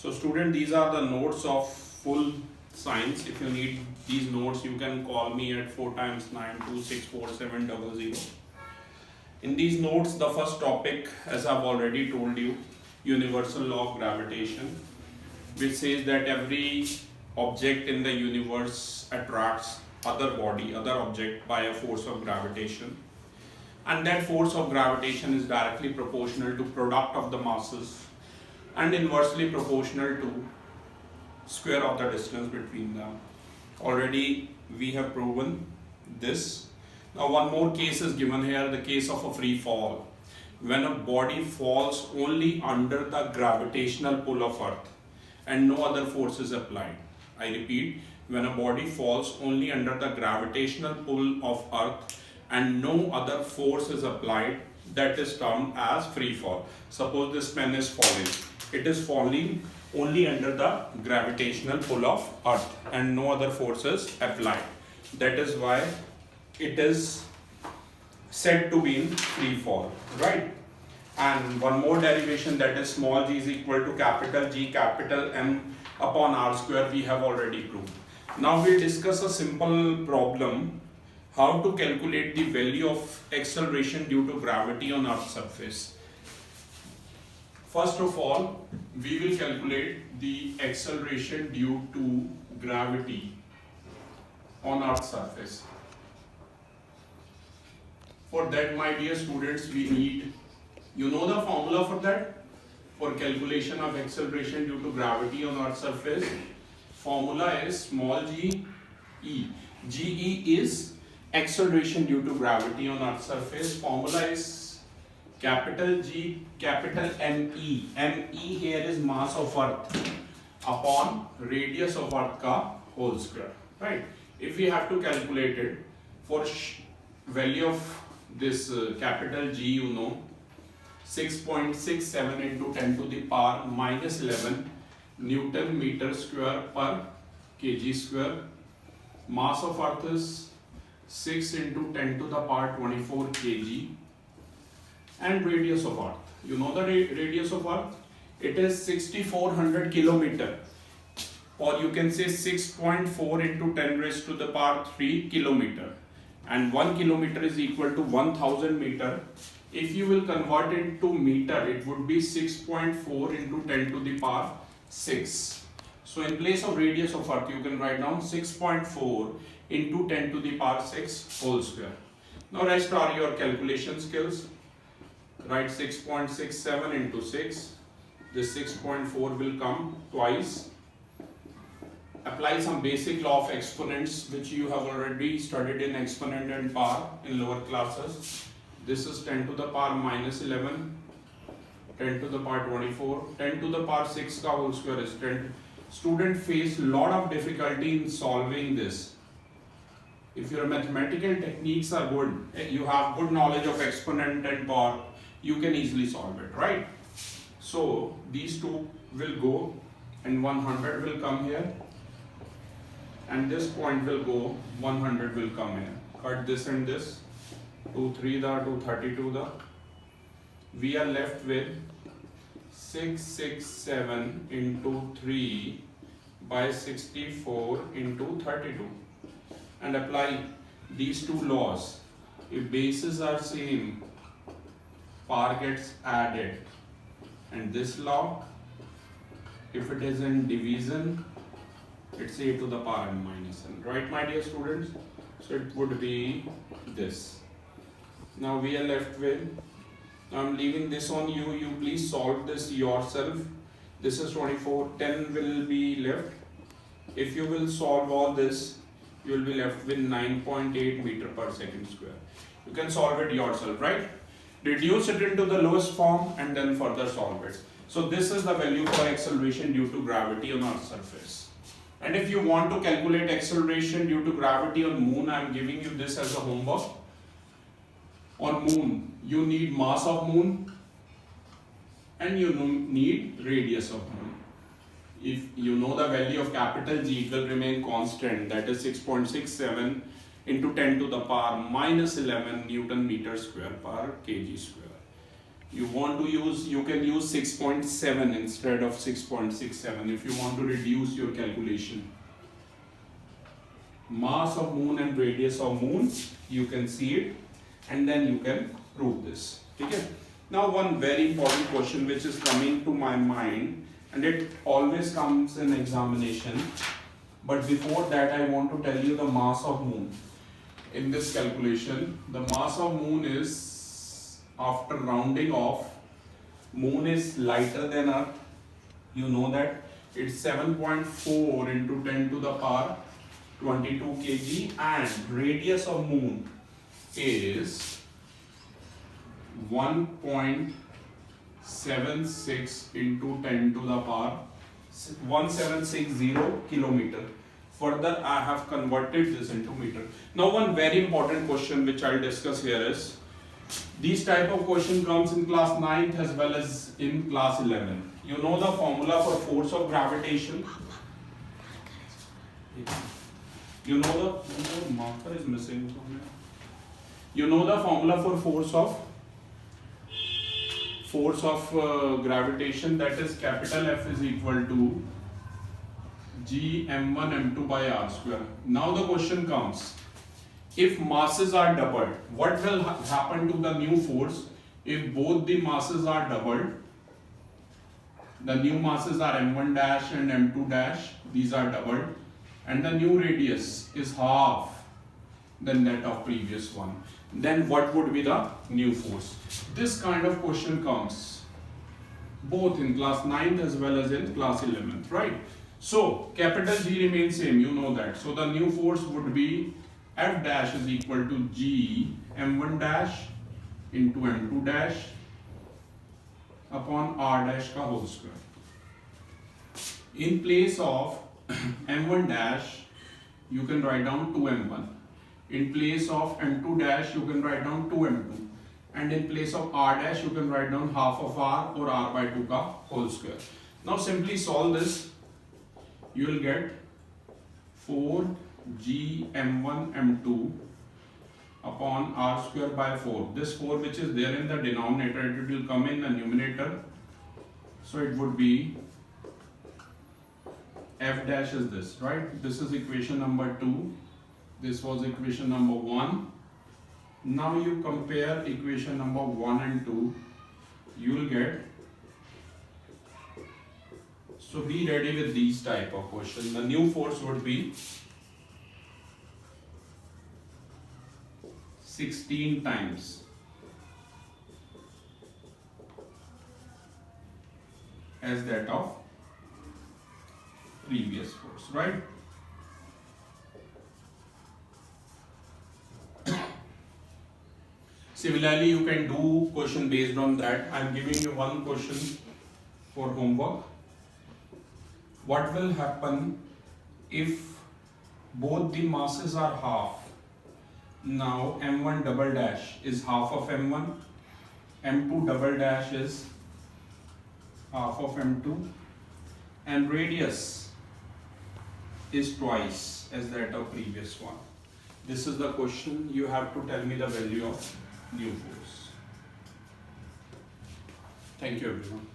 So student, these are the notes of full science. If you need these notes, you can call me at 4 times 9 264700. In these notes, the first topic, as I've already told you, universal law of gravitation, which says that every object in the universe attracts other object by a force of gravitation, and that force of gravitation is directly proportional to product of the masses and inversely proportional to square of the distance between them. Already we have proven this. Now one more case is given here, the case of a free fall. When a body falls only under the gravitational pull of earth and no other force is applied. I repeat, when a body falls only under the gravitational pull of earth and no other force is applied, that is termed as free fall. Suppose this pen is falling. It is falling only under the gravitational pull of earth and no other forces applied. That is why it is said to be in free fall, right? And one more derivation, that is small g is equal to capital G capital M upon r square, we have already proved. Now we'll discuss a simple problem, how to calculate the value of acceleration due to gravity on Earth's surface. First of all, we will calculate the acceleration due to gravity on Earth's surface. For that, my dear students, we need, you know the formula for that? For calculation of acceleration due to gravity on Earth's surface, formula is small g e. Ge is acceleration due to gravity on Earth's surface. Formula is capital G capital Me. Me here is mass of Earth upon radius of Earth ka whole square. Right? If we have to calculate it for value of this capital G, you know, 6.67 into 10 to the power minus 11 Newton meter square per kg square. Mass of Earth is 6 into 10 to the power 24 kg. And radius of Earth, you know the radius of Earth? It is 6400 kilometer, or you can say 6.4 into 10 raised to the power 3 kilometer. And 1 kilometer is equal to 1000 meter. If you will convert it to meter, it would be 6.4 into 10 to the power 6. So in place of radius of Earth, you can write down 6.4 into 10 to the power 6 whole square. Now rest are your calculation skills. Write 6.67 into 6. This 6.4 will come twice. Apply some basic law of exponents which you have already studied in exponent and power in lower classes. This is 10 to the power minus 11, 10 to the power 24, 10 to the power 6 ka whole square is 10. Student face lot of difficulty in solving this. If your mathematical techniques are good, you have good knowledge of exponent and power, you can easily solve it, right? So these two will go and 100 will come here. And this point will go, 100 will come here. Cut this and this, 2 3 the, 2 32 the. We are left with 667 into 3 by 64 into 32. And apply these two laws. If bases are same, power gets added. And this law, if it is in division, it's a to the power n minus n, right my dear students? So it would be this. Now we are left with, I'm leaving this on you, you please solve this yourself. This is 24, 10 will be left. If you will solve all this, you will be left with 9.8 meter per second square. You can solve it yourself, right? Reduce it into the lowest form and then further solve it. So this is the value for acceleration due to gravity on Earth's surface. And if you want to calculate acceleration due to gravity on moon, I am giving you this as a homework. On moon, you need mass of moon and you need radius of moon. If you know the value of capital G, it will remain constant, that is 6.67 into 10 to the power minus 11 Newton meter square per kg square. You want to use, you can use 6.7 instead of 6.67 if you want to reduce your calculation. Mass of moon and radius of moon, you can see it and then you can prove this. Okay? Now one very important question which is coming to my mind, and it always comes in examination, but before that I want to tell you the mass of moon. In this calculation, the mass of moon is, after rounding off, moon is lighter than earth. You know that it's 7.4 into 10 to the power 22 kg, and radius of moon is 1.76 into 10 to the power 1760 kilometer. Further, I have converted this into meter. Now, one very important question which I'll discuss here is, these type of question comes in class 9th as well as in class 11. You know the formula for force of gravitation. You know the marker is missing from here. You know the formula for force of gravitation, that is capital F is equal to G m1 m2 by r square. Now the question comes, if masses are doubled, what will happen to the new force if both the masses are doubled? The new masses are m1 dash and m2 dash, these are doubled, and the new radius is half than that of previous one. Then what would be the new force? This kind of question comes both in class 9th as well as in class 11th, right? So capital G remains same, you know that. So the new force would be F dash is equal to G m1 dash into m2 dash upon r dash ka whole square. In place of m1 dash, you can write down 2m1. In place of m2 dash, you can write down 2m2. And in place of r dash, you can write down half of r or r by 2 ka whole square. Now simply solve this. You will get 4g m1 m2 upon r square by 4. This 4 which is there in the denominator, it will come in the numerator. So it would be f dash is this, right? This is equation number 2. This was equation number 1. Now you compare equation number 1 and 2. You will get. So be ready with these type of questions. The new force would be 16 times as that of previous force, right? Similarly, you can do question based on that. I am giving you one question for homework. What will happen if both the masses are half? Now m1 double dash is half of m1, m2 double dash is half of m2, and radius is twice as that of previous one. This is the question. You have to tell me the value of new force. Thank you everyone.